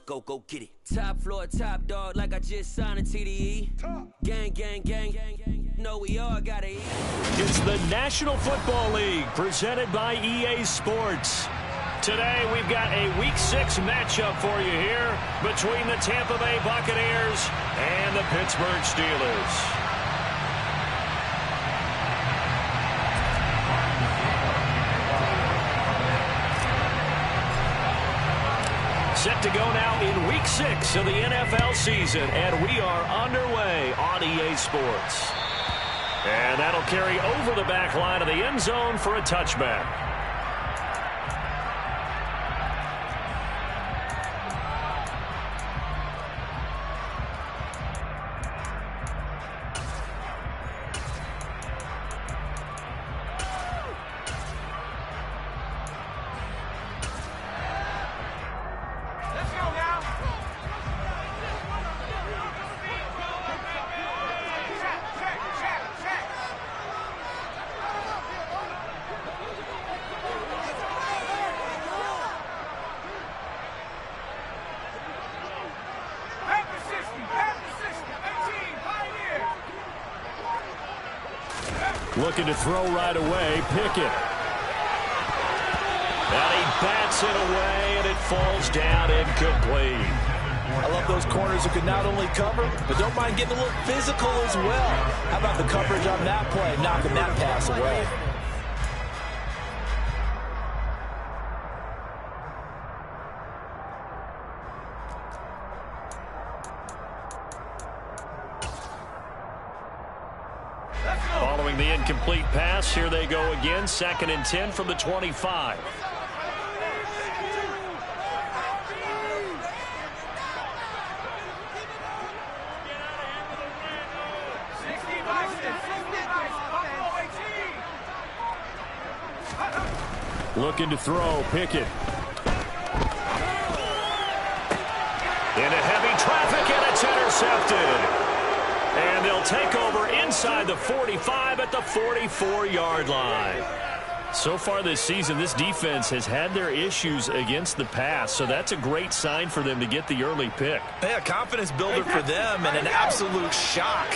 Go get it. Top floor, top dog, like I just signed a TDE. Gang, gang, gang, gang, gang. No, we all gotta eat. It's the National Football League, presented by EA Sports. Today, we've got a Week 6 matchup for you here between the Tampa Bay Buccaneers and the Pittsburgh Steelers. Set to go now in Week 6 of the NFL season, and we are underway on EA Sports. And that'll carry over the back line of the end zone for a touchback. Looking to throw right away, Pickett. And he bats it away, and it falls down incomplete. I love those corners who can not only cover, but don't mind getting a little physical as well. How about the coverage on that play, knocking that pass away? Following the incomplete pass, here they go again. 2nd and 10 from the 25. Looking to throw, Pickett. Into heavy traffic, and it's intercepted. And they'll take over inside the 45 at the 44-yard line. So far this season, this defense has had their issues against the pass, so that's a great sign for them to get the early pick. Yeah, confidence builder for them and an absolute shock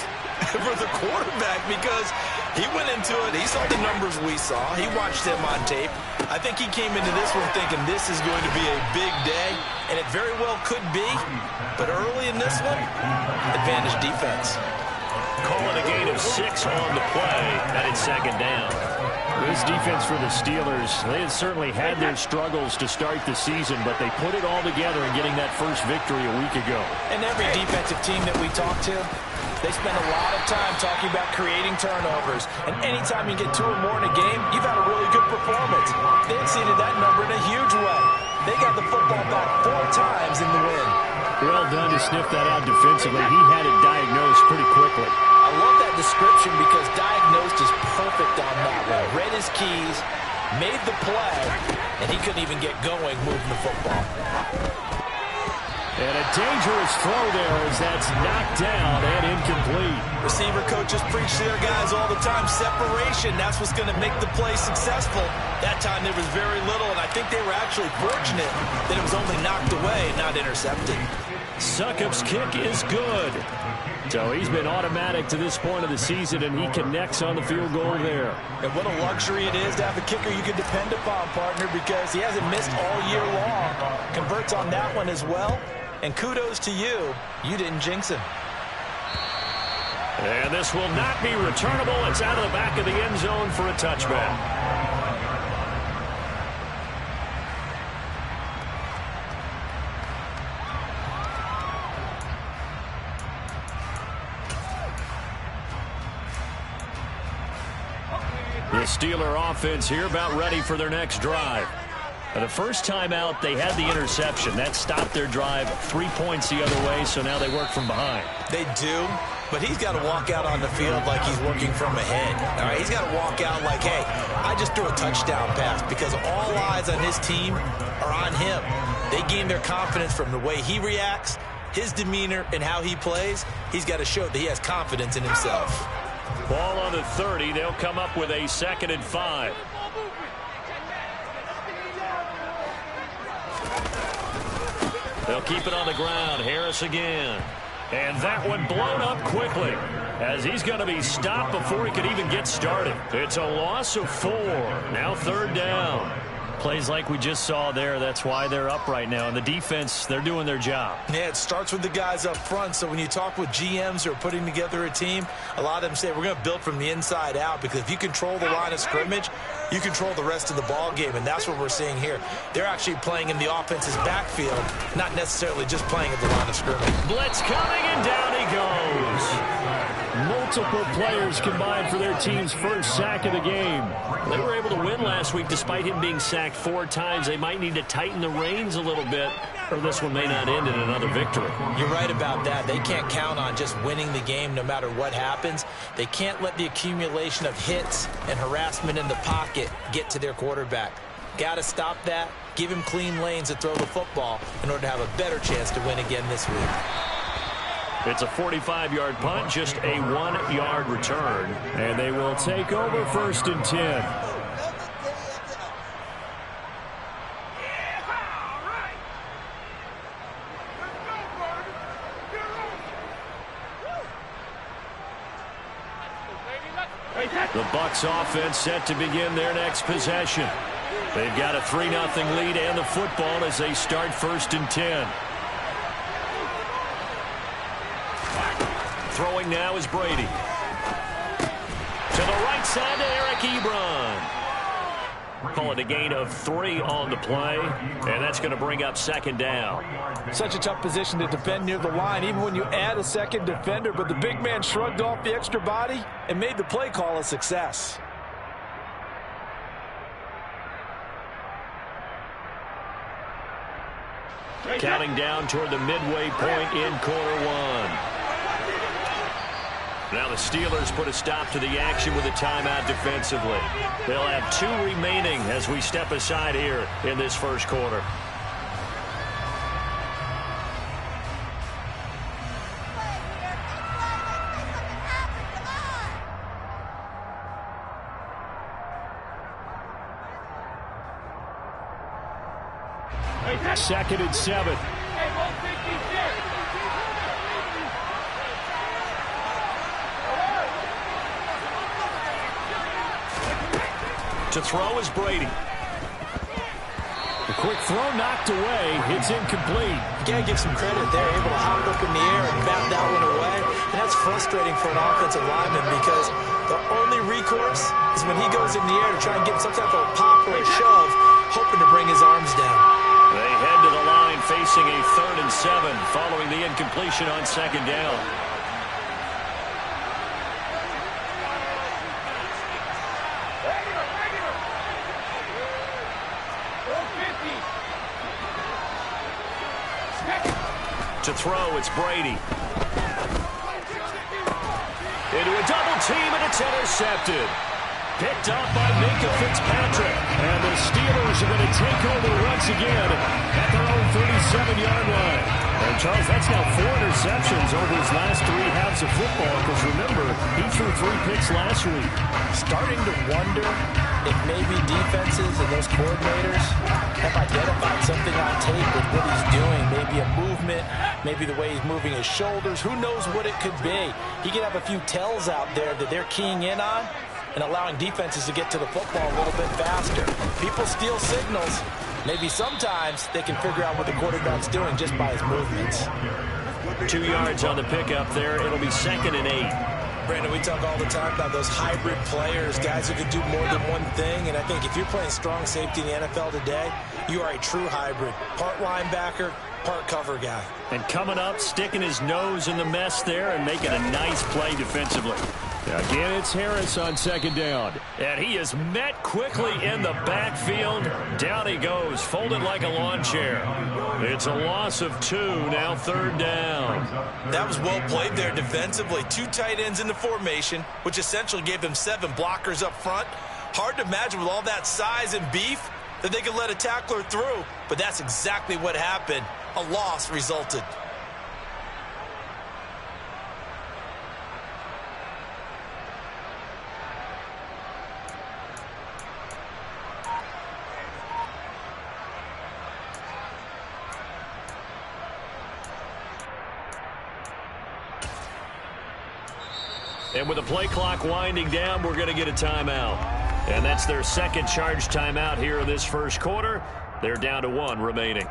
for the quarterback because he went into it. He saw the numbers we saw. He watched them on tape. I think he came into this one thinking this is going to be a big day, and it very well could be. But early in this one, advantage defense. Calling a gain of 6 on the play, and it's 2nd down. This defense for the Steelers, they had certainly had their struggles to start the season, but they put it all together in getting that first victory a week ago. And every defensive team that we talk to, they spend a lot of time talking about creating turnovers. And anytime you get 2 or more in a game, you've had a really good performance. They exceeded that number in a huge way. They got the football back 4 times in the win. Well done to sniff that out defensively. He had it diagnosed pretty quickly. I love that description because diagnosed is perfect on that one. Read his keys, made the play, and he couldn't even get going moving the football. And a dangerous throw there as that's knocked down and incomplete. Receiver coaches preach to their guys all the time. Separation, that's what's going to make the play successful. That time there was very little, and I think they were actually fortunate that it was only knocked away, not intercepted. Succop's kick is good. So he's been automatic to this point of the season, and he connects on the field goal there. And what a luxury it is to have a kicker you can depend upon, partner, because he hasn't missed all year long. Converts on that one as well. And kudos to you. You didn't jinx him. And this will not be returnable. It's out of the back of the end zone for a touchback. The Steeler offense here about ready for their next drive. The first time out, they had the interception. That stopped their drive 3 points the other way, so now they work from behind. They do, but he's got to walk out on the field like he's working from ahead. All right, he's got to walk out like, hey, I just threw a touchdown pass because all eyes on his team are on him. They gain their confidence from the way he reacts, his demeanor, and how he plays. He's got to show that he has confidence in himself. Ball on the 30. They'll come up with a 2nd and 5. They'll keep it on the ground. Harris again. And that one blown up quickly as he's going to be stopped before he could even get started. It's a loss of 4. Now 3rd down. Plays like we just saw there. That's why they're up right now. And the defense, they're doing their job. Yeah, it starts with the guys up front. So when you talk with GMs who are putting together a team, a lot of them say we're going to build from the inside out, because if you control the line of scrimmage, you control the rest of the ball game. And that's what we're seeing here. They're actually playing in the offense's backfield, not necessarily just playing at the line of scrimmage. Blitz coming, and down he goes. Multiple players combined for their team's first sack of the game. They were able to win last week despite him being sacked 4 times. They might need to tighten the reins a little bit, or this one may not end in another victory. You're right about that. They can't count on just winning the game no matter what happens. They can't let the accumulation of hits and harassment in the pocket get to their quarterback. Got to stop that. Give him clean lanes to throw the football in order to have a better chance to win again this week. It's a 45-yard punt, just a 1-yard return. And they will take over 1st and 10. The Bucs offense set to begin their next possession. They've got a 3-0 lead and the football as they start 1st and 10. Throwing now is Brady. To the right side to Eric Ebron. Call it a gain of 3 on the play, and that's going to bring up 2nd down. Such a tough position to defend near the line, even when you add a second defender, but the big man shrugged off the extra body and made the play call a success. Counting down toward the midway point in quarter 1. Now the Steelers put a stop to the action with a timeout defensively. They'll have 2 remaining as we step aside here in this first quarter. Second and 7. To throw is Brady. The quick throw knocked away. It's incomplete. You got to give some credit there. Able to hop up in the air and bat that one away. And that's frustrating for an offensive lineman, because the only recourse is when he goes in the air to try and get some type of pop or a shove, hoping to bring his arms down. They head to the line facing a 3rd and 7 following the incompletion on 2nd down. To throw, it's Brady. Into a double team, and it's intercepted. Picked up by Minkah Fitzpatrick. And the Steelers are going to take over once again at their own 37-yard line. And Charles, that's now 4 interceptions over his last 3 halves of football, because remember, he threw 3 picks last week. Starting to wonder if maybe defenses and those coordinators have identified something on tape with what he's doing. Maybe a movement, maybe the way he's moving his shoulders. Who knows what it could be? He could have a few tells out there that they're keying in on and allowing defenses to get to the football a little bit faster. People steal signals. Maybe sometimes they can figure out what the quarterback's doing just by his movements. 2 yards on the pickup there. It'll be 2nd and 8. Brandon, we talk all the time about those hybrid players, guys who can do more than one thing. And I think if you're playing strong safety in the NFL today, you are a true hybrid. Part linebacker, part cover guy. And coming up, sticking his nose in the mess there and making a nice play defensively. Again, it's Harris on 2nd down. And he is met quickly in the backfield. Down he goes, folded like a lawn chair. It's a loss of 2, now 3rd down. That was well played there defensively. 2 tight ends in the formation, which essentially gave them 7 blockers up front. Hard to imagine with all that size and beef that they could let a tackler through, but that's exactly what happened. A loss resulted. And with the play clock winding down, we're going to get a timeout. And that's their second charge timeout here in this first quarter. They're down to 1 remaining.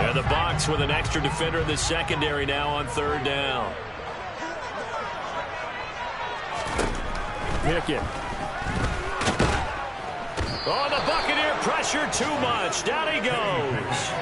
And the box with an extra defender in the secondary now on 3rd down. Pickett. Oh, the Buccaneer pressure too much. Down he goes.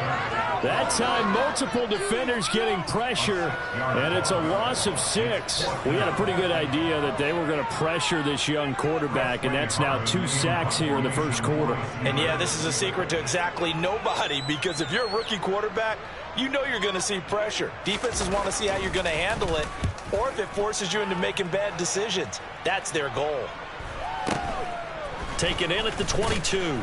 That time, multiple defenders getting pressure, and it's a loss of 6. We had a pretty good idea that they were going to pressure this young quarterback, and that's now 2 sacks here in the first quarter. And, yeah, this is a secret to exactly nobody, because if you're a rookie quarterback, you know you're going to see pressure. Defenses want to see how you're going to handle it, or if it forces you into making bad decisions. That's their goal. Taken in at the 22.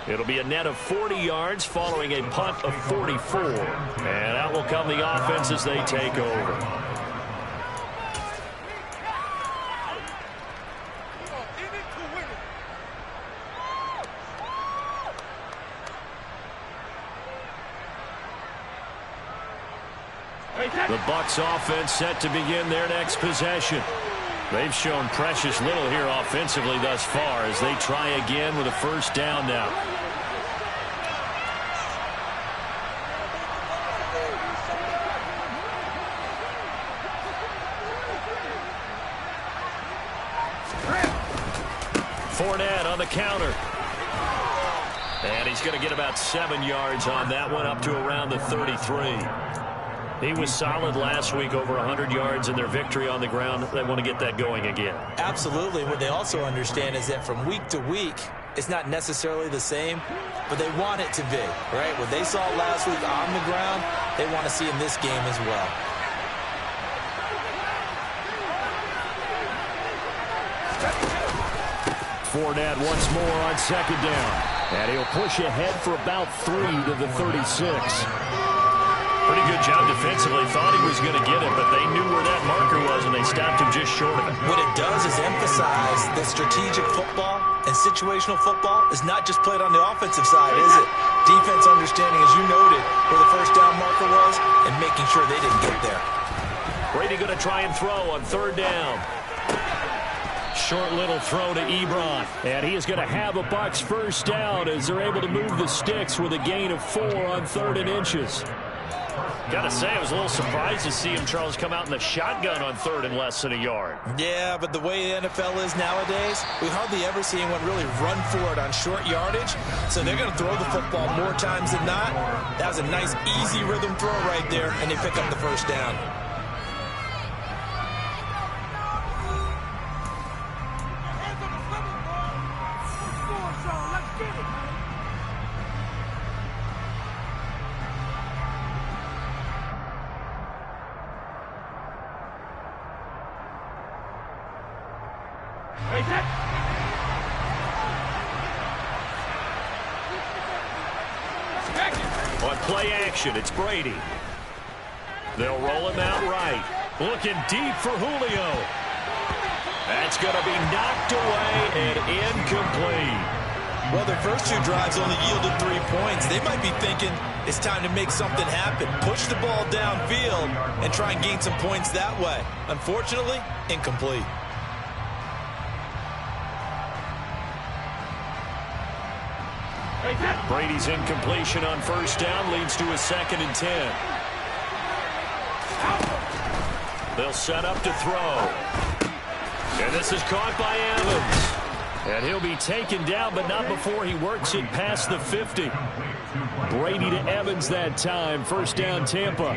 It'll be a net of 40 yards following a punt of 44. And out will come the offense as they take over. The Bucs offense set to begin their next possession. They've shown precious little here offensively thus far as they try again with a first down now. Fournette on the counter. And he's going to get about 7 yards on that one, up to around the 33. He was solid last week, over 100 yards in their victory on the ground. They want to get that going again. Absolutely. What they also understand is that from week to week, it's not necessarily the same, but they want it to be, right? What they saw last week on the ground, they want to see in this game as well. Fournette once more on 2nd down. And he'll push ahead for about 3 to the 36. Pretty good job defensively. Thought he was going to get it, but they knew where that marker was, and they stopped him just short of it. What it does is emphasize that strategic football and situational football is not just played on the offensive side, is it? Defense understanding, as you noted, where the first down marker was and making sure they didn't get there. Brady going to try and throw on 3rd down. Short little throw to Ebron. And he is going to have a Bucs first down as they're able to move the sticks with a gain of 4 on 3rd and inches. Got to say, I was a little surprised to see him, Charles, come out in the shotgun on 3rd and less than a yard. Yeah, but the way the NFL is nowadays, we hardly ever see anyone really run for it on short yardage. So they're going to throw the football more times than not. That was a nice, easy rhythm throw right there, and they pick up the first down. On play action, it's Brady. They'll roll him out right. Looking deep for Julio. That's going to be knocked away and incomplete. Well, their first 2 drives only yielded 3 points. They might be thinking it's time to make something happen. Push the ball downfield and try and gain some points that way. Unfortunately, incomplete. Brady's incompletion on first down leads to a 2nd and 10. They'll set up to throw. And this is caught by Evans. And he'll be taken down, but not before he works it past the 50. Brady to Evans that time. First down, Tampa.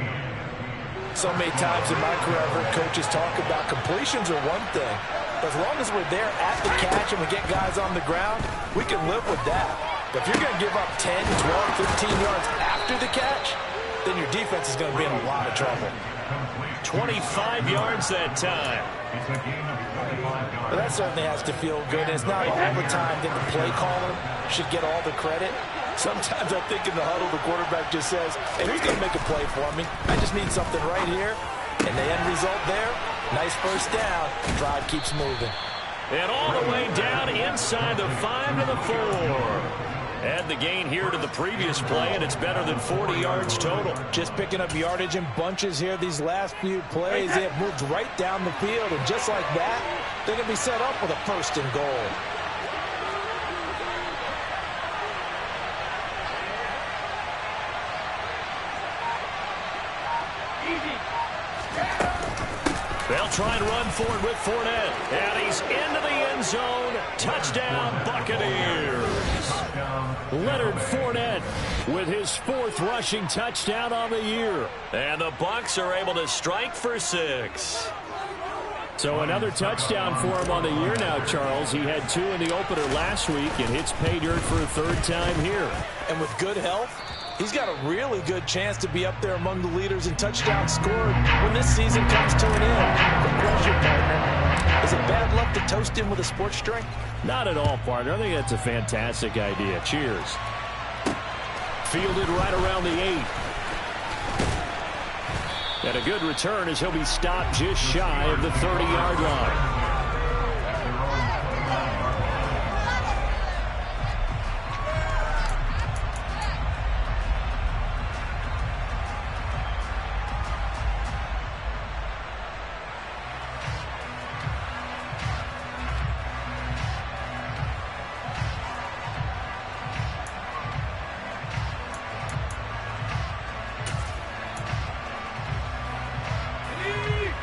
So many times in my career, I've heard coaches talk about completions are one thing. But as long as we're there at the catch and we get guys on the ground, we can live with that. But if you're going to give up 10, 12, 15 yards after the catch, then your defense is going to be in a lot of trouble. 25 yards that time. Well, that certainly has to feel good. It's not all the time that the play caller should get all the credit. Sometimes I think in the huddle, the quarterback just says, hey, who's going to make a play for me? I just need something right here. And the end result there, nice first down. Drive keeps moving. And all the way down inside the 5 to the 4. Add the gain here to the previous play, and it's better than 40 yards total. Just picking up yardage in bunches here these last few plays. They have moved right down the field, and just like that, they're going to be set up with a first and goal. They'll try and run for it with Fournette. And he's into the end zone. Touchdown, Buccaneers. Leonard Fournette with his 4th rushing touchdown on the year. And the Bucs are able to strike for 6. So another touchdown for him on the year now, Charles. He had 2 in the opener last week and hits pay dirt for a 3rd time here. And with good health, he's got a really good chance to be up there among the leaders in touchdowns scored when this season comes to an end. Good pleasure, partner. Is it bad luck to toast him with a sports drink? Not at all, partner. I think that's a fantastic idea. Cheers. Fielded right around the 8. And a good return as he'll be stopped just shy of the 30-yard line.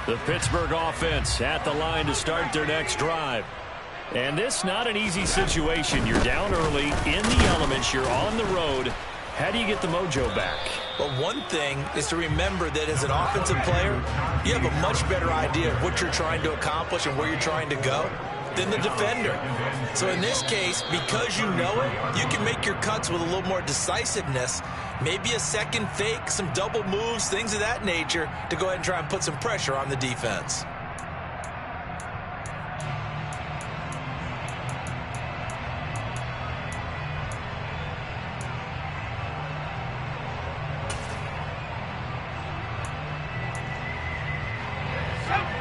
The Pittsburgh offense at the line to start their next drive. And this not an easy situation. You're down early, in the elements, you're on the road. How do you get the mojo back? Well, one thing is to remember that as an offensive player, you have a much better idea of what you're trying to accomplish and where you're trying to go than the defender. So in this case, because you know it, you can make your cuts with a little more decisiveness. Maybe a second fake, some double moves, things of that nature to go ahead and try and put some pressure on the defense.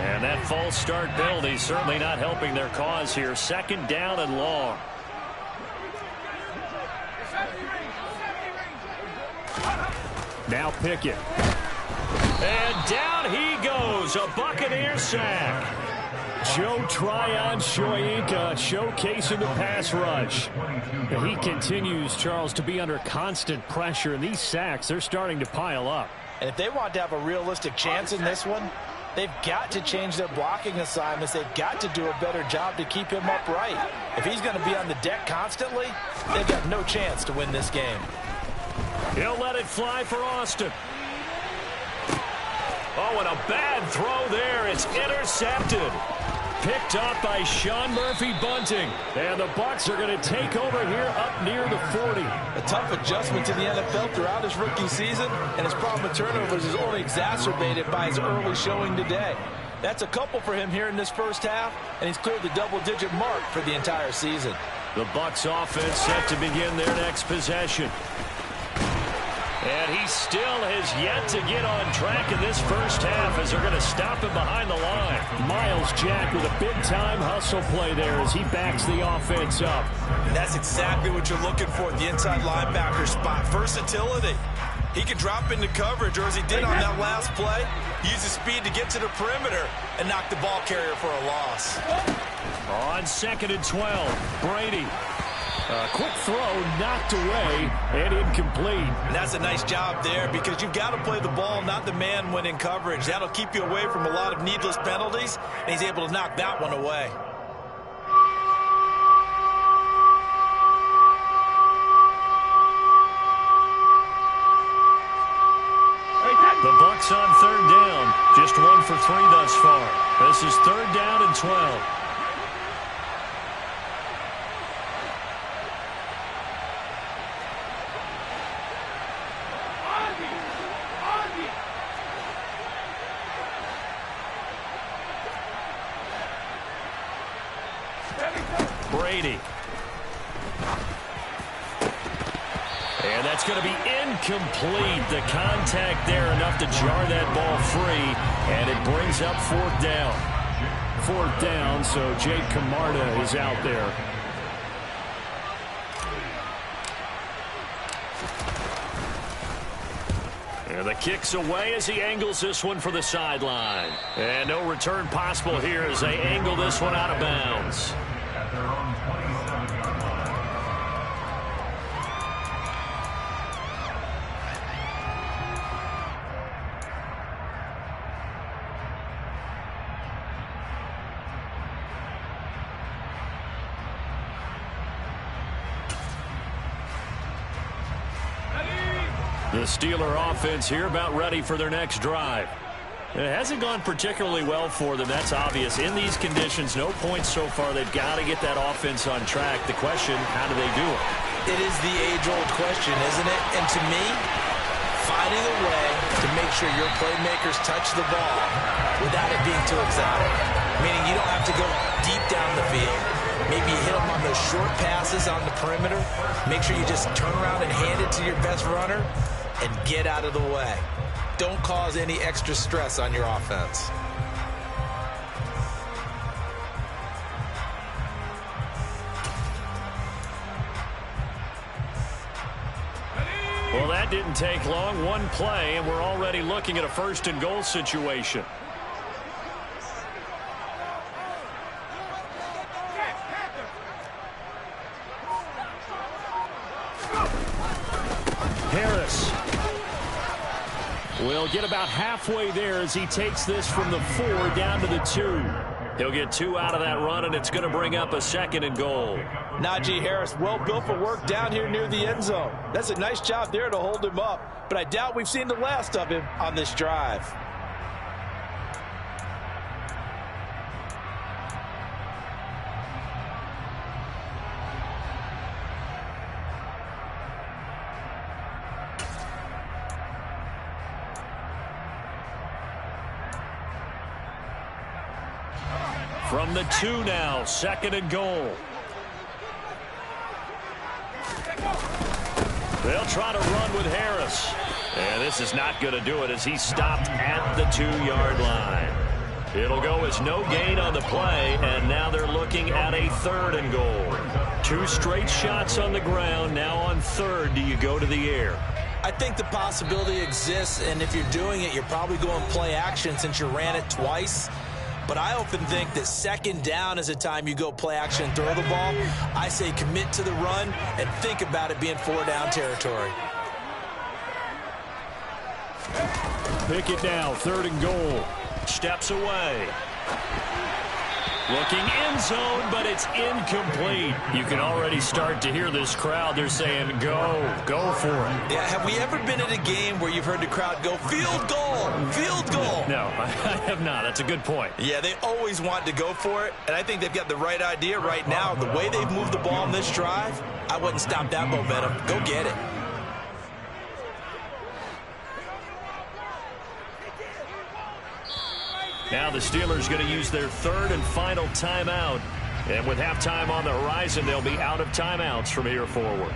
And that false start penalty certainly not helping their cause here. 2nd down and long. Now Pickett. And down he goes. A Buccaneer sack. Joe Tryon-Shoyinka showcasing the pass rush. And he continues, Charles, to be under constant pressure. And these sacks, they're starting to pile up. And if they want to have a realistic chance in this one, they've got to change their blocking assignments. They've got to do a better job to keep him upright. If he's going to be on the deck constantly, they've got no chance to win this game. He'll let it fly for Austin. Oh, and a bad throw there. It's intercepted. Picked up by Sean Murphy-Bunting. And the Bucs are going to take over here up near the 40. A tough adjustment to the NFL throughout his rookie season, and his problem with turnovers is only exacerbated by his early showing today. That's a couple for him here in this first half, and he's cleared the double-digit mark for the entire season. The Bucs offense set to begin their next possession. And he still has yet to get on track in this first half as they're going to stop him behind the line. Miles Jack with a big-time hustle play there as he backs the offense up. And that's exactly what you're looking for at the inside linebacker spot. Versatility. He can drop into coverage, or as he did on that last play, use his speed to get to the perimeter and knock the ball carrier for a loss. On 2nd and 12, Brady. A quick throw knocked away and incomplete. And that's a nice job there because you've got to play the ball, not the man when in coverage. That'll keep you away from a lot of needless penalties, and he's able to knock that one away. The Bucs on 3rd down. Just 1 for 3 thus far. This is 3rd down and 12. Brady. And that's going to be incomplete. The contact there enough to jar that ball free, and it brings up fourth down. Fourth down, so Jake Camarda is out there. And the kick's away as he angles this one for the sideline. And no return possible here as they angle this one out of bounds. The Steeler offense here about ready for their next drive. It hasn't gone particularly well for them, that's obvious. In these conditions, no points so far. They've got to get that offense on track. The question, how do they do it? It is the age-old question, isn't it? And to me, finding a way to make sure your playmakers touch the ball without it being too exotic. Meaning you don't have to go deep down the field. Maybe you hit them on those short passes on the perimeter. Make sure you just turn around and hand it to your best runner and get out of the way. Don't cause any extra stress on your offense. Well, that didn't take long. One play, and we're already looking at a first and goal situation. Harris will get about halfway there as he takes this from the 4 down to the 2. He'll get 2 out of that run, and it's going to bring up a second and goal. Najee Harris, well built for work down here near the end zone. That's a nice job there to hold him up, but I doubt we've seen the last of him on this drive. From the 2 now, second and goal. They'll try to run with Harris. And this is not going to do it as he's stopped at the 2-yard line. It'll go as no gain on the play, and now they're looking at a third and goal. 2 straight shots on the ground. Now on third, do you go to the air? I think the possibility exists, and if you're doing it, you're probably going play action since you ran it twice. But I often think that second down is a time you go play action and throw the ball. I say commit to the run and think about it being 4-down territory. Pick it now, third and goal. Steps away. Looking end zone, but it's incomplete. You can already start to hear this crowd. They're saying, go for it. Yeah, have we ever been at a game where you've heard the crowd go, field goal, field goal? No, I have not. That's a good point. Yeah, they always want to go for it, and I think they've got the right idea right now. The way they've moved the ball in this drive, I wouldn't stop that momentum. Go get it. Now the Steelers going to use their third and final timeout. And with halftime on the horizon, they'll be out of timeouts from here forward.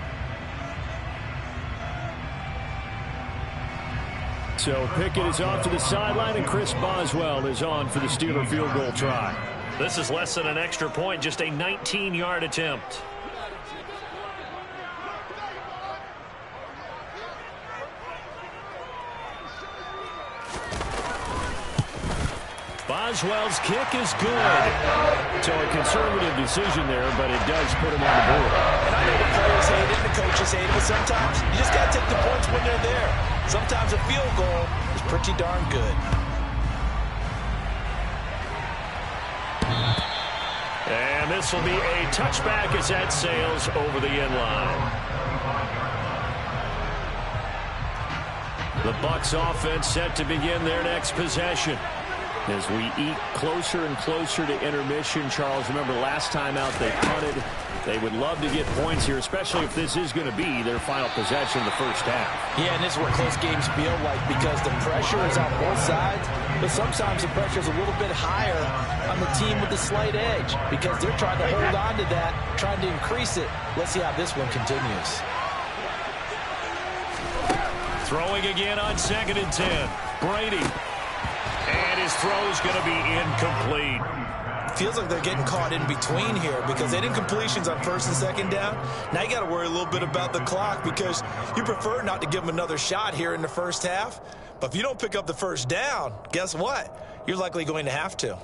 So Pickett is off to the sideline, and Chris Boswell is on for the Steeler field goal try. This is less than an extra point, just a 19-yard attempt. Boswell's kick is good. So a conservative decision there, but it does put him on the board. And I know the players hate it, the coaches hate it, but sometimes you just got to take the points when they're there. Sometimes a field goal is pretty darn good. And this will be a touchback as that sails over the end line. The Bucs offense set to begin their next possession. As we eat closer and closer to intermission, Charles, remember last time out they punted They would love to get points here, especially if this is going to be their final possession of the first half. Yeah, and this is what close games feel like because the pressure is on both sides, but sometimes the pressure is a little bit higher on the team with the slight edge because they're trying to hold on to that, trying to increase it. Let's see how this one continues. Throwing again on 2nd and 10. Brady. And his throw is going to be incomplete. Feels like they're getting caught in between here because they didn't completions on 1st and 2nd down. Now you got to worry a little bit about the clock because you prefer not to give them another shot here in the first half. But if you don't pick up the first down, guess what? You're likely going to have to.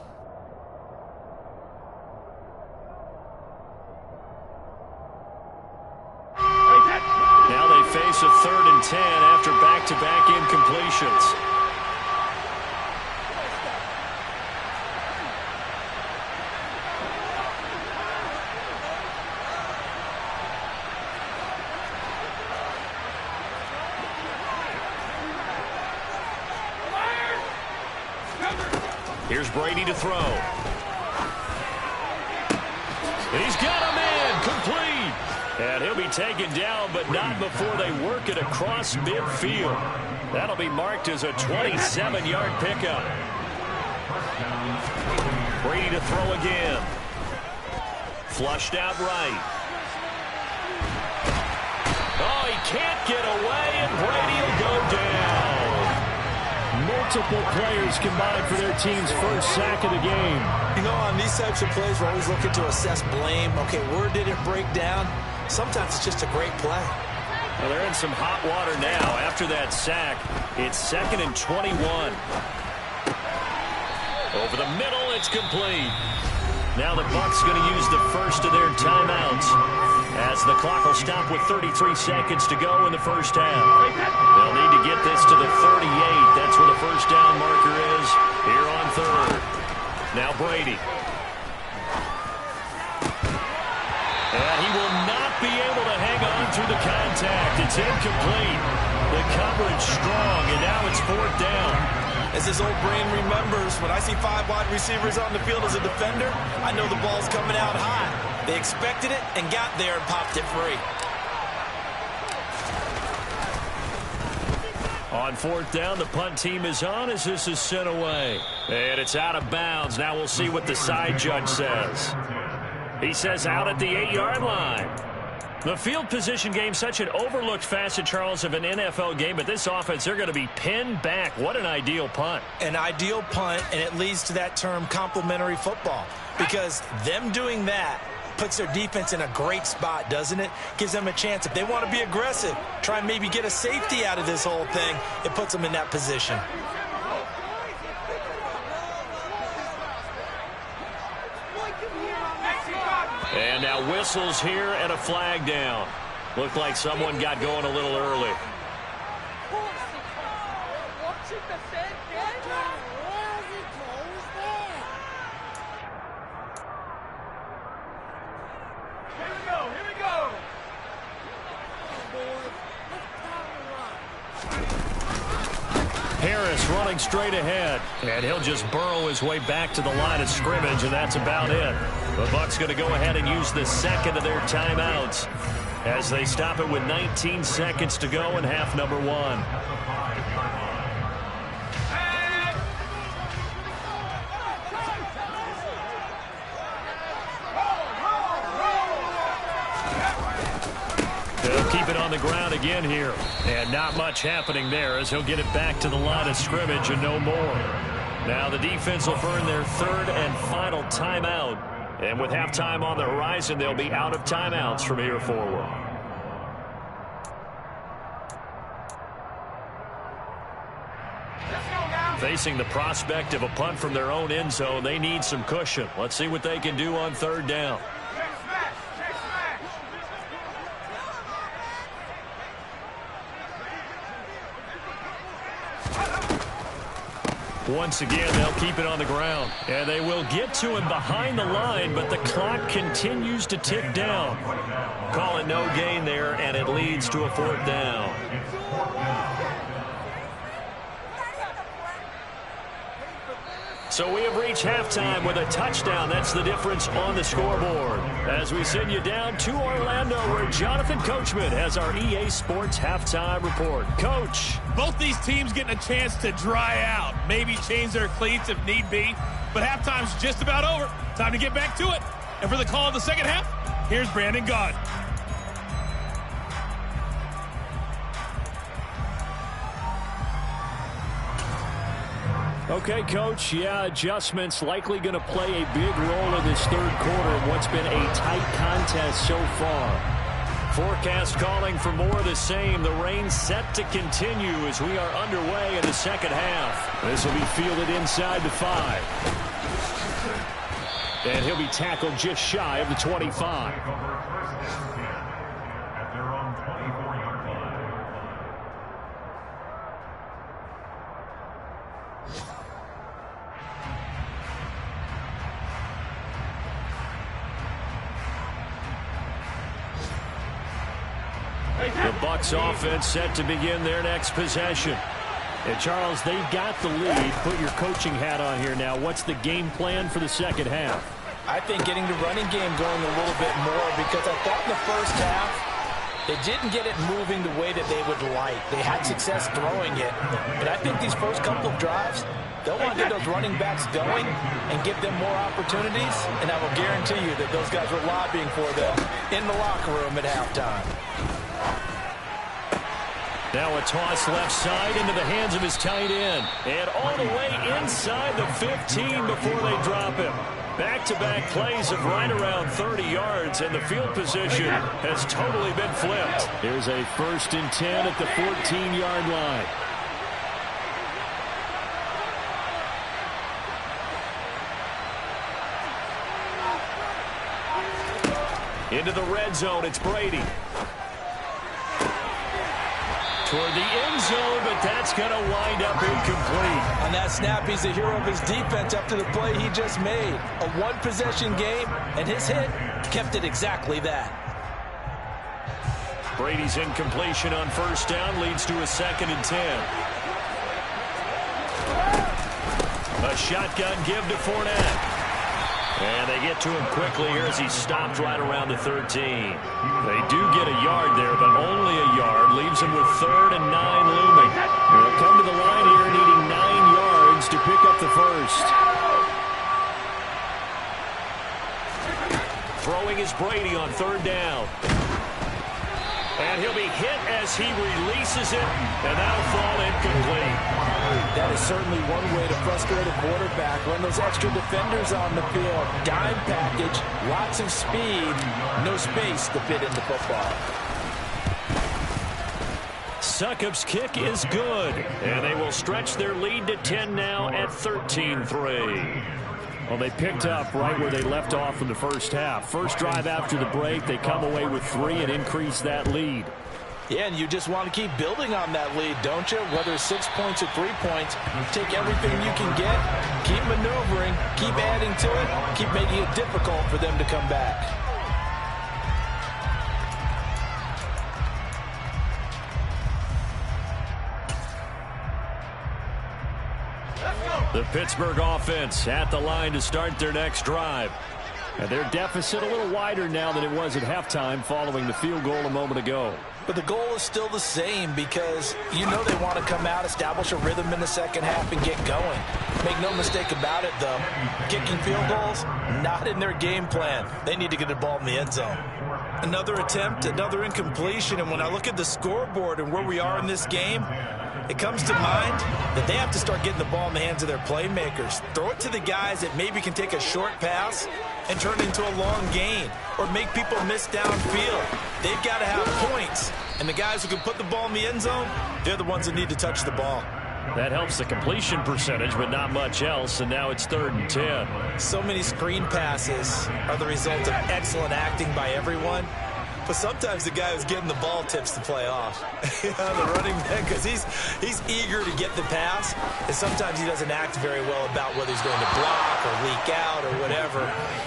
Now they face a 3rd and 10 after back-to-back incompletions. Here's Brady to throw. And he's got him in, complete. And he'll be taken down, but not before they work it across midfield. That'll be marked as a 27-yard pickup. Brady to throw again. Flushed out right. Oh, he can't get away, and Brady will go down. Multiple players combined for their team's first sack of the game. You know, on these types of plays, we're always looking to assess blame. Okay, where did it break down? Sometimes it's just a great play. Well, they're in some hot water now. After that sack, it's 2nd and 21. Over the middle, it's complete. Now the Bucs going to use the first of their timeouts as the clock will stop with 33 seconds to go in the first half. They'll need to get this to the 38. That's where the first down marker is here on 3rd. Now Brady. And he will not be able to hang on through the contact. It's incomplete. The coverage strong, and now it's 4th down. As his old brain remembers, when I see 5 wide receivers on the field as a defender, I know the ball's coming out hot. They expected it and got there and popped it free. On 4th down, the punt team is on as this is sent away. And it's out of bounds. Now we'll see what the side judge says. He says out at the 8-yard line. The field position game, such an overlooked facet, Charles, of an NFL game, but this offense, they're going to be pinned back. What an ideal punt. An ideal punt, and it leads to that term complementary football, because them doing that puts their defense in a great spot, doesn't it? Gives them a chance. If they want to be aggressive, try and maybe get a safety out of this whole thing, it puts them in that position. And now whistles here and a flag down. Looked like someone got going a little early. Harris running straight ahead, and he'll just burrow his way back to the line of scrimmage, and that's about it. The Bucs going to go ahead and use the second of their timeouts as they stop it with 19 seconds to go in half number 1. They'll keep it on the ground again here. And not much happening there as he'll get it back to the line of scrimmage and no more. Now the defense will burn their 3rd and final timeout. And with halftime on the horizon, they'll be out of timeouts from here forward. Facing the prospect of a punt from their own end zone, they need some cushion. Let's see what they can do on 3rd down. Once again, they'll keep it on the ground. And they will get to him behind the line, but the clock continues to tick down. Call it no gain there, and it leads to a 4th down. So we have reached halftime with a touchdown. That's the difference on the scoreboard. As we send you down to Orlando, where Jonathan Coachman has our EA Sports halftime report. Coach. Both these teams getting a chance to dry out, maybe change their cleats if need be. But halftime's just about over. Time to get back to it. And for the call of the second half, here's Brandon Gaud. Okay, Coach, adjustments likely going to play a big role in this third quarter in what's been a tight contest so far. Forecast calling for more of the same. The rain set to continue as we are underway in the second half. This will be fielded inside the 5. And he'll be tackled just shy of the 25. The Bucs offense set to begin their next possession. And Charles, they've got the lead. Put your coaching hat on here now. What's the game plan for the second half? I think getting the running game going a little bit more, because I thought in the first half they didn't get it moving the way that they would like. They had success throwing it. But I think these first couple of drives, they'll want to get those running backs going and give them more opportunities. And I will guarantee you that those guys were lobbying for them in the locker room at halftime. Now a toss left side into the hands of his tight end. And all the way inside the 15 before they drop him. Back-to-back plays of right around 30 yards, and the field position has totally been flipped. Here's a 1st and 10 at the 14-yard line. Into the red zone, it's Brady. Toward the end zone, but that's going to wind up incomplete. On that snap, he's the hero of his defense after the play he just made. A one-possession game, and his hit kept it exactly that. Brady's incompletion on 1st down leads to a 2nd and 10. A shotgun give to Fournette. And they get to him quickly here as he's stopped right around the 13. They do get a yard there, but only a yard. Leaves him with 3rd and 9 looming. They'll come to the line here needing 9 yards to pick up the first. Throwing is Brady on 3rd down. And he'll be hit as he releases it, and that'll fall incomplete. That is certainly one way to frustrate a quarterback. Run those extra defenders on the field. Dime package, lots of speed, no space to fit into football. Succop's kick is good, and they will stretch their lead to 10 now at 13-3. Well, they picked up right where they left off in the first half. First drive after the break, they come away with 3 and increase that lead. Yeah, and you just want to keep building on that lead, don't you? Whether it's 6 points or 3 points, take everything you can get, keep maneuvering, keep adding to it, keep making it difficult for them to come back. The Pittsburgh offense at the line to start their next drive. And their deficit a little wider now than it was at halftime following the field goal a moment ago. But the goal is still the same, because you know they want to come out, establish a rhythm in the second half, and get going. Make no mistake about it, though. Kicking field goals, not in their game plan. They need to get the ball in the end zone. Another attempt, another incompletion, and when I look at the scoreboard and where we are in this game, it comes to mind that they have to start getting the ball in the hands of their playmakers. Throw it to the guys that maybe can take a short pass and turn it into a long gain, or make people miss downfield. They've got to have points, and the guys who can put the ball in the end zone, they're the ones that need to touch the ball. That helps the completion percentage, but not much else, and now it's 3rd and 10. So many screen passes are the result of excellent acting by everyone. But sometimes the guy who's getting the ball tips the play off. The running back, because he's eager to get the pass, and sometimes he doesn't act very well about whether he's going to block or leak out or whatever.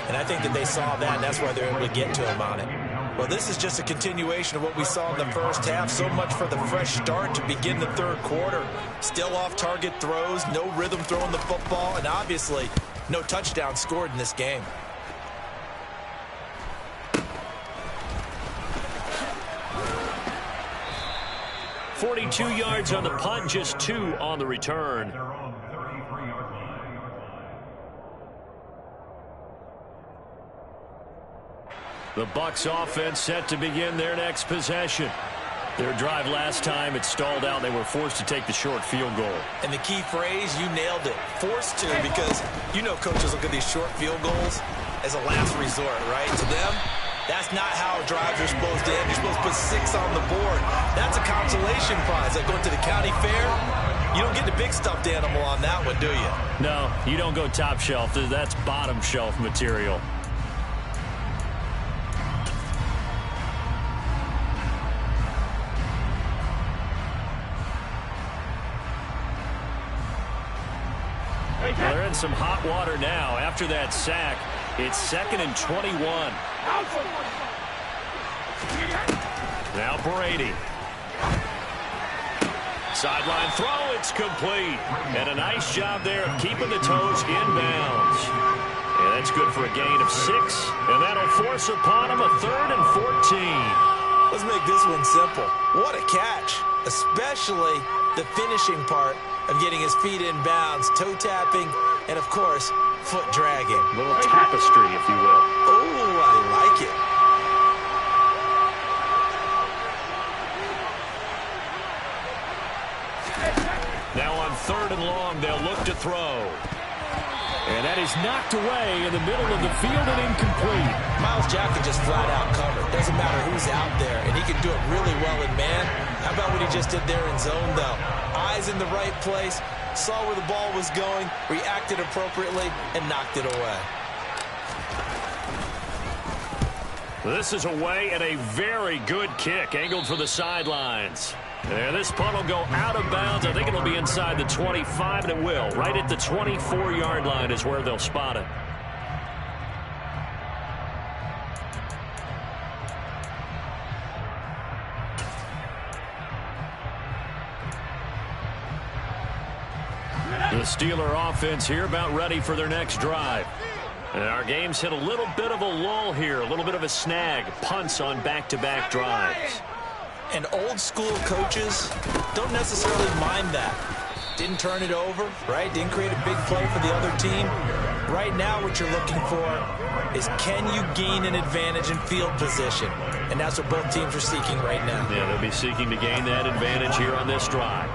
And I think that they saw that, and that's why they're able to get to him on it. Well, this is just a continuation of what we saw in the first half. So much for the fresh start to begin the third quarter. Still off-target throws, no rhythm throwing the football, and obviously no touchdown scored in this game. .42 yards on the punt, just 2 on the return. The Bucs offense set to begin their next possession. Their drive last time, it stalled out. They were forced to take the short field goal. And the key phrase, you nailed it. Forced to, because you know coaches look at these short field goals as a last resort, right? To them, that's not how drives are supposed to end. You're supposed to put 6 on the board. That's a consolation prize. Like going to the county fair, you don't get the big stuffed animal on that one, do you? No, you don't go top shelf. That's bottom shelf material. They're in some hot water now. After that sack, it's 2nd and 21. Now Brady. Sideline throw, it's complete. And a nice job there of keeping the toes inbounds. And that's good for a gain of 6. And that'll force upon him a 3rd and 14. Let's make this one simple. What a catch, especially the finishing part of getting his feet in bounds, toe tapping, and of course, foot dragging. A little tapestry, if you will. Oh, I like it. Now on 3rd and long, they'll look to throw. And that is knocked away in the middle of the field and incomplete. Myles Jack can just flat out cover. Doesn't matter who's out there, and he can do it really well in man. How about what he just did there in zone, though? Eyes in the right place, saw where the ball was going, reacted appropriately, and knocked it away. This is away and a very good kick, angled for the sidelines. And this punt will go out of bounds. I think it'll be inside the 25, and it will. Right at the 24-yard line is where they'll spot it. The Steeler offense here about ready for their next drive. And our game's hit a little bit of a lull here, a little bit of a snag. Punts on back-to-back drives. And old school coaches don't necessarily mind that. Didn't turn it over, right? Didn't create a big play for the other team. Right now what you're looking for is, can you gain an advantage in field position? And that's what both teams are seeking right now. Yeah, they'll be seeking to gain that advantage here on this drive.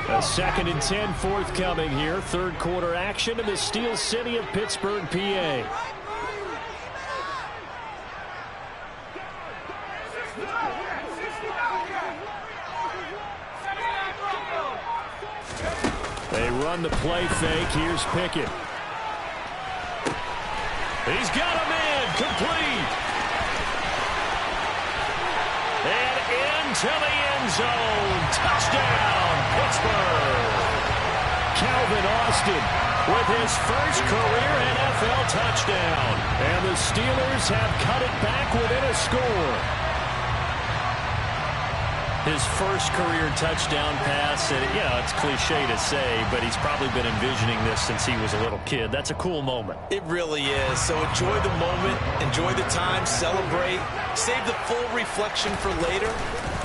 A 2nd and 10 forthcoming here. Third quarter action in the Steel City of Pittsburgh, PA. They run the play fake. Here's Pickett. He's got him in. Complete. And into the end zone. Touchdown, Pittsburgh. Calvin Austin with his first career NFL touchdown. And the Steelers have cut it back within a score. His first career touchdown pass, and yeah, it's cliche to say, but he's probably been envisioning this since he was a little kid. That's a cool moment. It really is. So enjoy the moment, enjoy the time, celebrate, save the full reflection for later,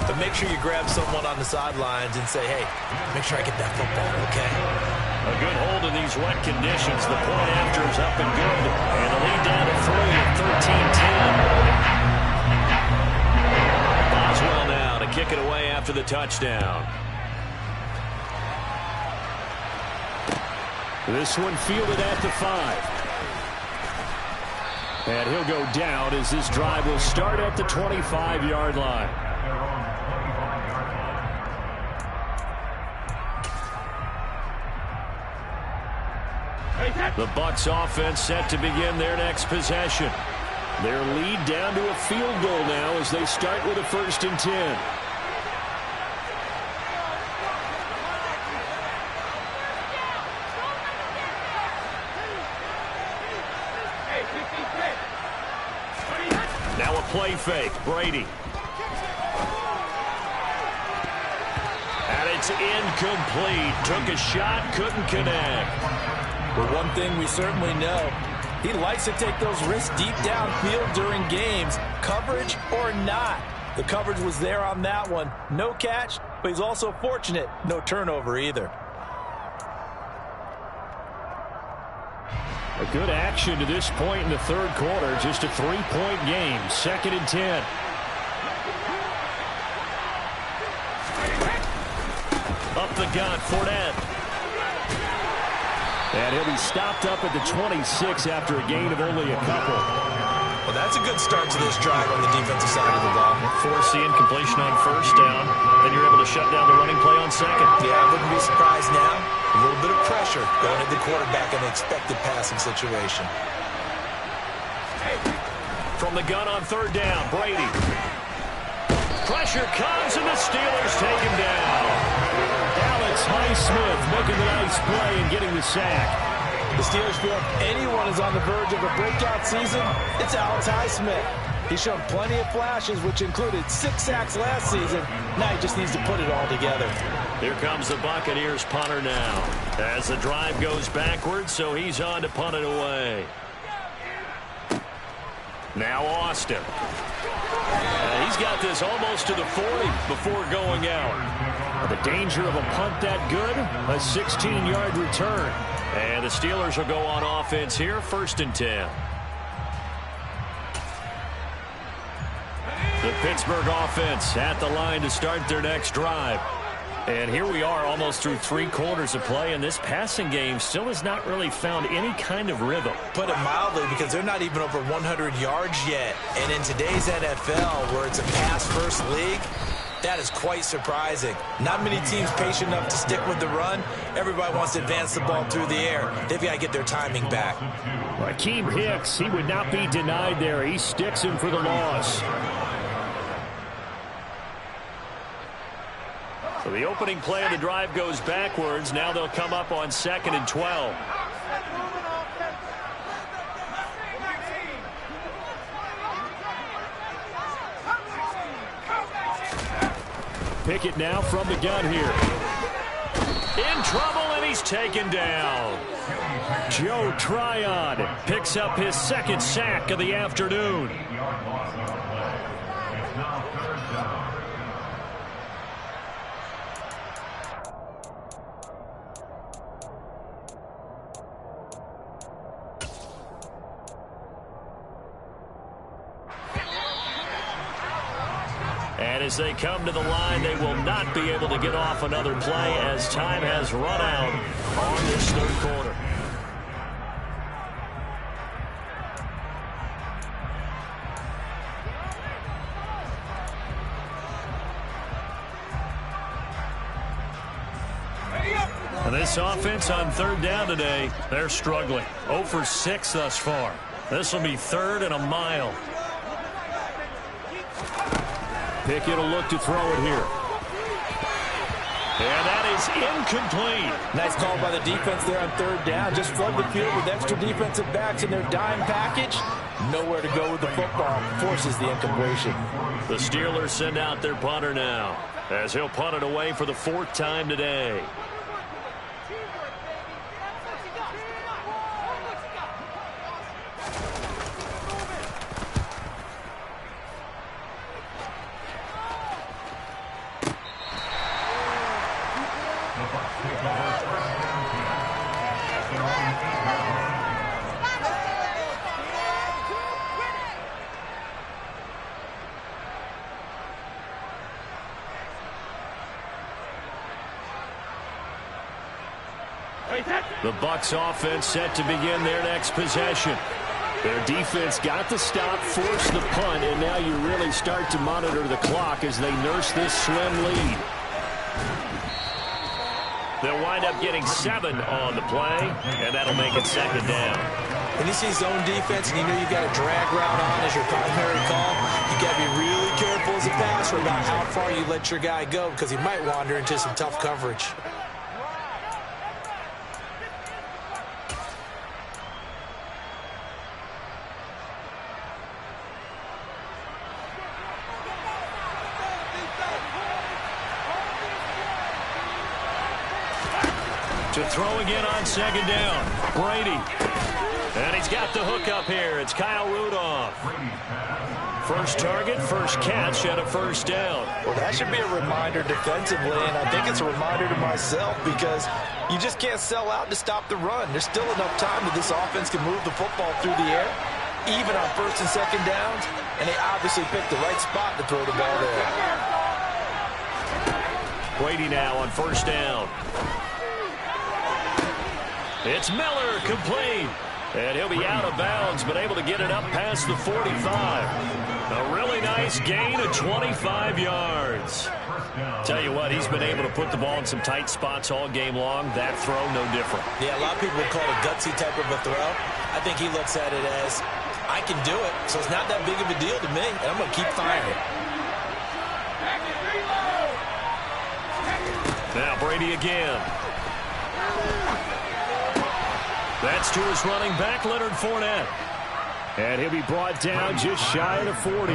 but make sure you grab someone on the sidelines and say, hey, make sure I get that football, okay? A good hold in these wet conditions. The point after is up and good, and the lead down to 3 at 13-10. Boswell now to kick it away after the touchdown. This one fielded at the 5. And he'll go down as this drive will start at the 25-yard line. The Bucs offense set to begin their next possession. Their lead down to a field goal now as they start with a 1st and 10. fake. Brady. And it's incomplete. Took a shot, couldn't connect. But one thing we certainly know, he likes to take those risks deep downfield during games, coverage or not. The coverage was there on that one. No catch, but he's also fortunate. No turnover either. A good action to this point in the third quarter. Just a 3-point game. 2nd and 10. Up the gut, Fournette. And he'll be stopped up at the 26 after a gain of only a couple. Well, that's a good start to this drive on the defensive side of the ball. Force the incompletion on first down. Then you're able to shut down the running play on second. Yeah, I wouldn't be surprised now. A little bit of pressure going at the quarterback in the expected passing situation. From the gun on third down, Brady. Pressure comes, and the Steelers take him down. Alex Highsmith making the nice play and getting the sack. The Steelers feel if anyone is on the verge of a breakout season, it's Alex Highsmith. He showed plenty of flashes, which included 6 sacks last season. Now he just needs to put it all together. Here comes the Buccaneers punter now. As the drive goes backwards, so he's on to punt it away. Now Austin. He's got this almost to the 40 before going out. The danger of a punt that good, a 16-yard return. And the Steelers will go on offense here, 1st and 10. The Pittsburgh offense at the line to start their next drive. And here we are almost through 3 quarters of play, and this passing game still has not really found any kind of rhythm. Put it mildly, because they're not even over 100 yards yet. And in today's NFL, where it's a pass-first league, that is quite surprising. Not many teams patient enough to stick with the run. Everybody wants to advance the ball through the air. They've got to get their timing back. Akeem Hicks, he would not be denied there. He sticks him for the loss. So the opening play of the drive goes backwards. Now they'll come up on 2nd and 12. Pickett now from the gun here. In trouble, and he's taken down. Joe Tryon picks up his 2nd sack of the afternoon. And as they come to the line, they will not be able to get off another play as time has run out on this third quarter. And this offense on third down today, they're struggling. 0 for 6 thus far. This will be 3rd and a mile. Pickett will look to throw it here. And that is incomplete. Nice call by the defense there on third down. Just flood the field with extra defensive backs in their dime package. Nowhere to go with the football. Forces the incompletion. The Steelers send out their punter now, as he'll punt it away for the 4th time today. The Bucs offense set to begin their next possession. Their defense got the stop, forced the punt, and now you really start to monitor the clock as they nurse this slim lead. They'll wind up getting 7 on the play, and that'll make it 2nd down. When you see zone defense and you know you've got a drag route on as your primary call, you got to be really careful as a passer about how far you let your guy go, because he might wander into some tough coverage. To throw again on second down. Brady. And he's got the hook up here. It's Kyle Rudolph. First target, first catch, and a first down. Well, that should be a reminder defensively, and I think it's a reminder to myself because you just can't sell out to stop the run. There's still enough time that this offense can move the football through the air, even on first and second downs, and they obviously picked the right spot to throw the ball there. Brady now on first down. It's Miller, complete. And he'll be out of bounds, but able to get it up past the 45. A really nice gain of 25 yards. Tell you what, he's been able to put the ball in some tight spots all game long. That throw, no different. Yeah, a lot of people would call it a gutsy type of a throw. I think he looks at it as, I can do it, so it's not that big of a deal to me, and I'm going to keep firing. Now Brady again. That's to his running back, Leonard Fournette. And he'll be brought down just shy of the 40.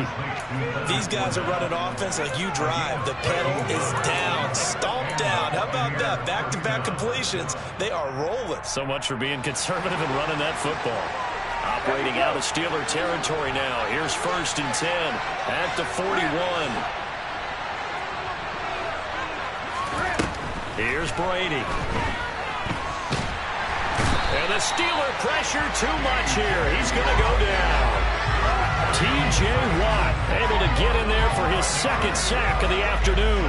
These guys are running offense like you drive. The pedal is down, stomped down. How about that? Back-to-back completions. They are rolling. So much for being conservative and running that football. Operating out of Steeler territory now. Here's first and 10 at the 41. Here's Brady. And the Steeler pressure too much here. He's going to go down. T.J. Watt able to get in there for his second sack of the afternoon.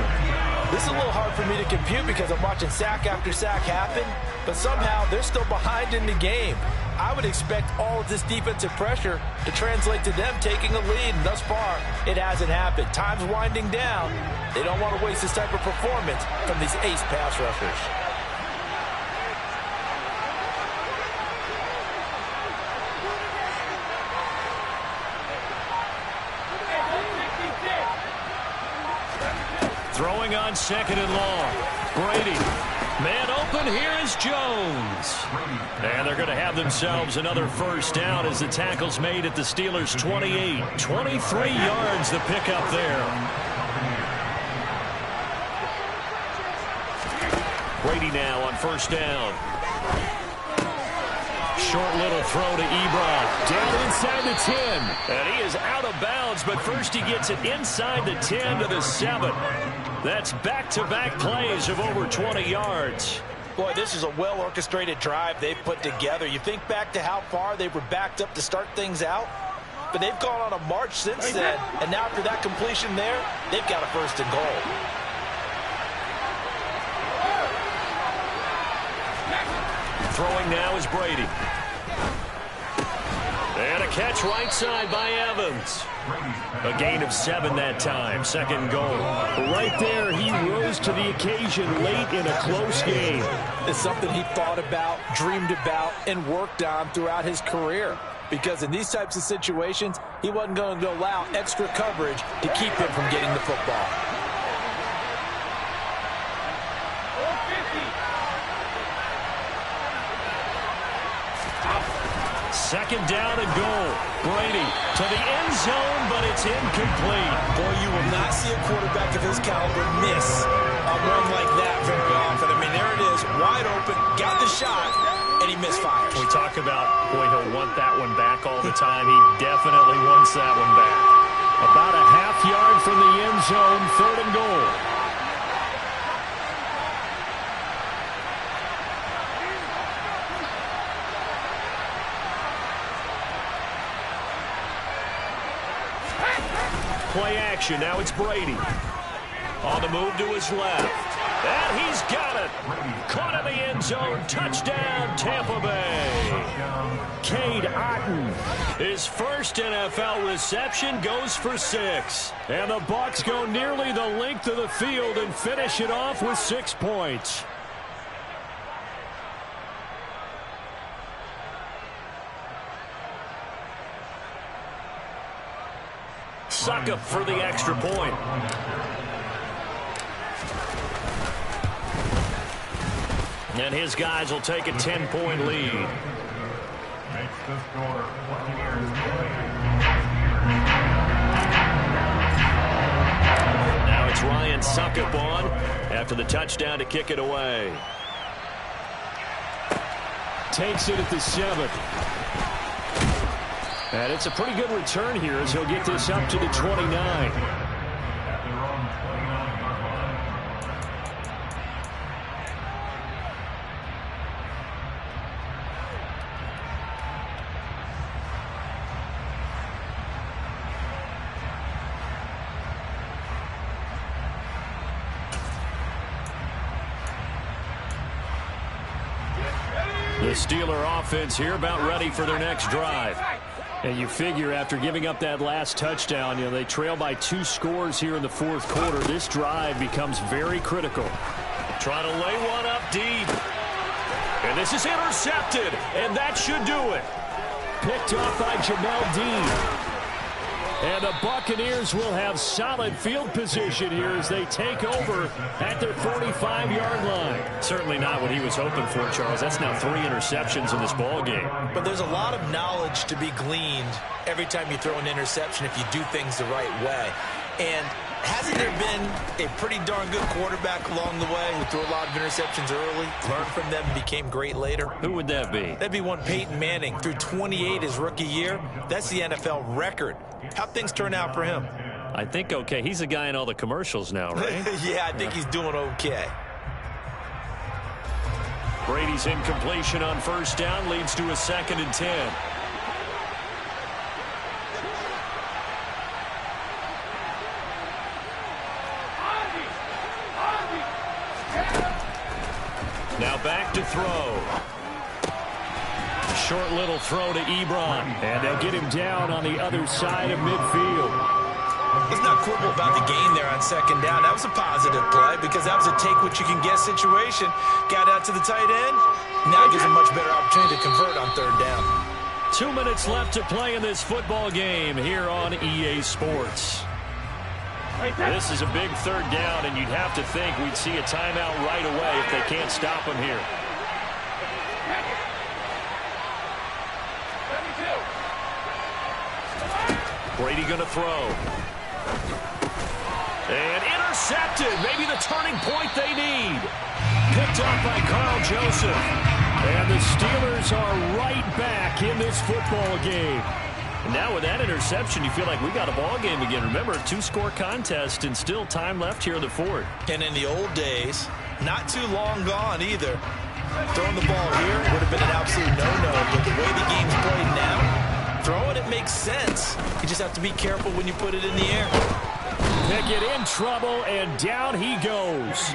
This is a little hard for me to compute because I'm watching sack after sack happen, but somehow they're still behind in the game. I would expect all of this defensive pressure to translate to them taking a lead, and thus far, it hasn't happened. Time's winding down. They don't want to waste this type of performance from these ace pass rushers. Throwing on second and long. Brady. Man open, here is Jones. And they're going to have themselves another first down as the tackle's made at the Steelers' 28. 23 yards the pickup there. Brady now on first down. Short little throw to Ebron. Down inside the 10. And he is out of bounds, but first he gets it inside the 10 to the 7. That's back-to-back plays of over 20 yards. Boy, this is a well-orchestrated drive they've put together. You think back to how far they were backed up to start things out, but they've gone on a march since then, and now after that completion there, they've got a first and goal. Throwing now is Brady. And a catch right side by Evans. A gain of 7 that time. Second goal. Right there, he rose to the occasion late in a close game. It's something he thought about, dreamed about, and worked on throughout his career. Because in these types of situations, he wasn't going to allow extra coverage to keep him from getting the football. Second down and goal. Brady to the end zone, but it's incomplete. Boy, you will not see a quarterback of his caliber miss a run like that very often. I mean, there it is, wide open, got the shot, and he misfires. We talk about, boy, he'll want that one back all the time. He definitely wants that one back. About a half yard from the end zone, third and goal. Play action. Now it's Brady. On the move to his left. And he's got it. Caught in the end zone. Touchdown, Tampa Bay. Cade Otton. His first NFL reception goes for 6. And the Bucs go nearly the length of the field and finish it off with 6 points. Suck up for the extra point. And his guys will take a 10-point lead. Now it's Ryan Suckup on after the touchdown to kick it away. takes it at the 7. And it's a pretty good return here as he'll get this up to the 29. The Steeler offense here about ready for their next drive. And you figure after giving up that last touchdown, they trail by 2 scores here in the 4th quarter. This drive becomes very critical. Trying to lay one up deep. And this is intercepted, and that should do it. Picked off by Jamel Dean. And the Buccaneers will have solid field position here as they take over at their 45-yard line. Certainly not what he was hoping for, Charles. That's now 3 interceptions in this ball game. But there's a lot of knowledge to be gleaned every time you throw an interception if you do things the right way. And hasn't there been a pretty darn good quarterback along the way who threw a lot of interceptions early, learned from them, and became great later? Who would that be? That'd be one Peyton Manning. Threw 28 his rookie year. That's the NFL record. How'd things turn out for him? I think okay. He's the guy in all the commercials now, right? Yeah, I think he's doing okay. Brady's incompletion on 1st down leads to a 2nd and 10. Now back to throw. Short little throw to Ebron. And they'll get him down on the other side of midfield. Let's not quibble about the gain there on 2nd down. That was a positive play because that was a take-what-you-can-get situation. Got out to the tight end. Now it gives him a much better opportunity to convert on 3rd down. 2 minutes left to play in this football game here on EA Sports. This is a big 3rd down, and you'd have to think we'd see a timeout right away if they can't stop him here. Brady going to throw. And intercepted. Maybe the turning point they need. Picked up by Carl Joseph. And the Steelers are right back in this football game. And now with that interception, you feel like we got a ball game again. Remember, 2-score contest and still time left here in the 4th. And in the old days, not too long gone either. Throwing the ball here would have been an absolute no-no. But the way the game's played now, throwing it makes sense. You just have to be careful when you put it in the air. Pickett in trouble, and down he goes.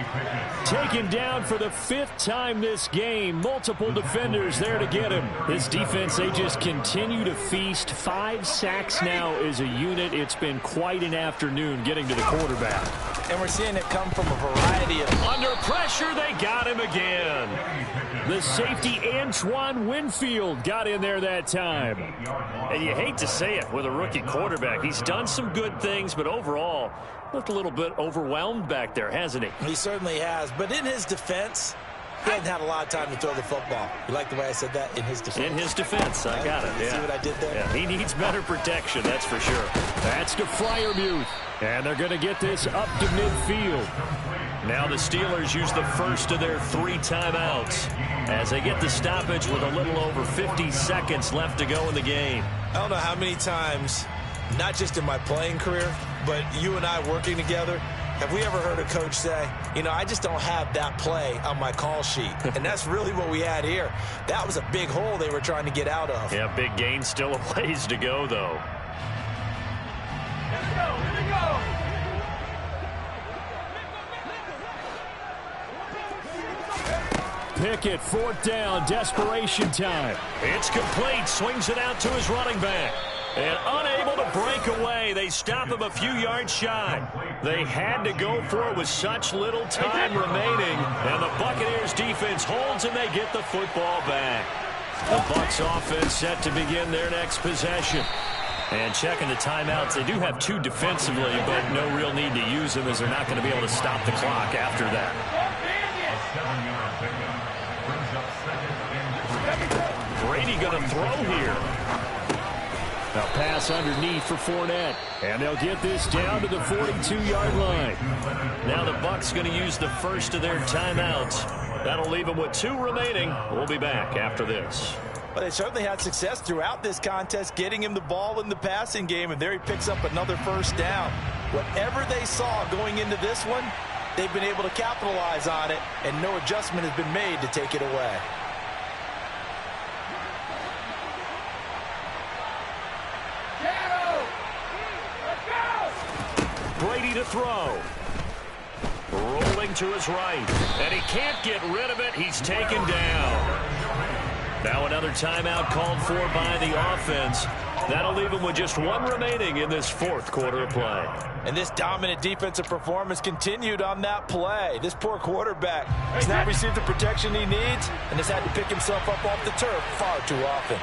Taken down for the 5th time this game. Multiple defenders there to get him. This defense, they just continue to feast. 5 sacks now as a unit. It's been quite an afternoon getting to the quarterback. And we're seeing it come from a variety of... Under pressure, they got him again. The safety, Antoine Winfield, got in there that time. And you hate to say it with a rookie quarterback. He's done some good things, but overall, looked a little bit overwhelmed back there, hasn't he? He certainly has. But in his defense, he hasn't had a lot of time to throw the football. You like the way I said that? In his defense. In his defense, I got it. Yeah. See what I did there? Yeah, he needs better protection, that's for sure. That's to Freiermuth. And they're going to get this up to midfield. Now the Steelers use the first of their 3 timeouts as they get the stoppage with a little over 50 seconds left to go in the game. I don't know how many times, not just in my playing career, but you and I working together, have we ever heard a coach say, I just don't have that play on my call sheet. And that's really what we had here. That was a big hole they were trying to get out of. Yeah, big gain, still a ways to go, though. Here we go. Pickett, 4th down, desperation time. It's complete, swings it out to his running back. And unable to break away, they stop him a few yards shy. They had to go for it with such little time remaining. And the Buccaneers defense holds and they get the football back. The Bucs offense set to begin their next possession. And checking the timeouts, they do have 2 defensively, but no real need to use them as they're not going to be able to stop the clock after that. Brady going to throw here. A pass underneath for Fournette. And they'll get this down to the 42-yard line. Now the Bucs going to use the first of their timeouts. That'll leave him with 2 remaining. We'll be back after this. Well, they certainly had success throughout this contest, getting him the ball in the passing game, and there he picks up another first down. Whatever they saw going into this one, they've been able to capitalize on it, and no adjustment has been made to take it away. Brady to throw. Rolling to his right. And he can't get rid of it. He's taken down. Now another timeout called for by the offense. That'll leave him with just 1 remaining in this 4th quarter of play. And this dominant defensive performance continued on that play. This poor quarterback has not received the protection he needs and has had to pick himself up off the turf far too often.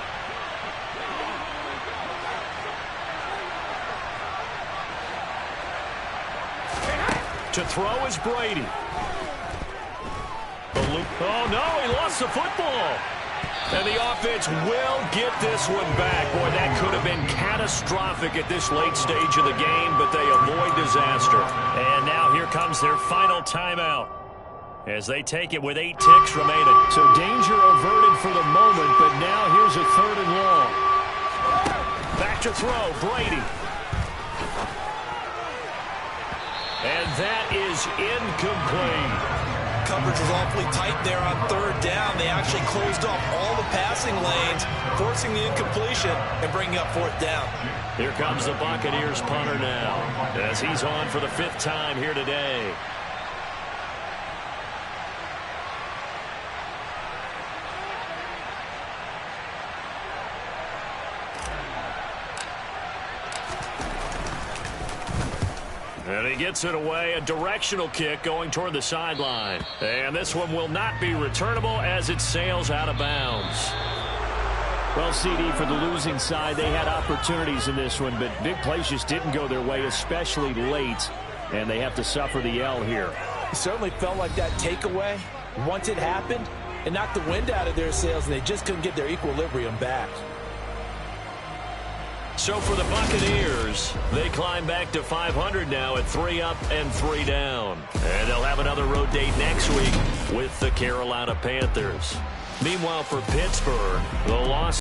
To throw is Brady. Oh, no, he lost the football. And the offense will get this one back. Boy, that could have been catastrophic at this late stage of the game, but they avoid disaster. And now here comes their final timeout as they take it with 8 ticks remaining. So danger averted for the moment, but now here's a 3rd and long. Back to throw, Brady. And that is incomplete. Coverage was awfully tight there on 3rd down. They actually closed off all the passing lanes, forcing the incompletion and bringing up 4th down. Here comes the Buccaneers punter now as he's on for the 5th time here today. And he gets it away, a directional kick going toward the sideline. And this one will not be returnable as it sails out of bounds. Well, CD, for the losing side, they had opportunities in this one, but big plays just didn't go their way, especially late, and they have to suffer the L here. It certainly felt like that takeaway, once it happened, it knocked the wind out of their sails, and they just couldn't get their equilibrium back. So for the Buccaneers, they climb back to 500 now at 3 up and 3 down. And they'll have another road date next week with the Carolina Panthers. Meanwhile, for Pittsburgh, the loss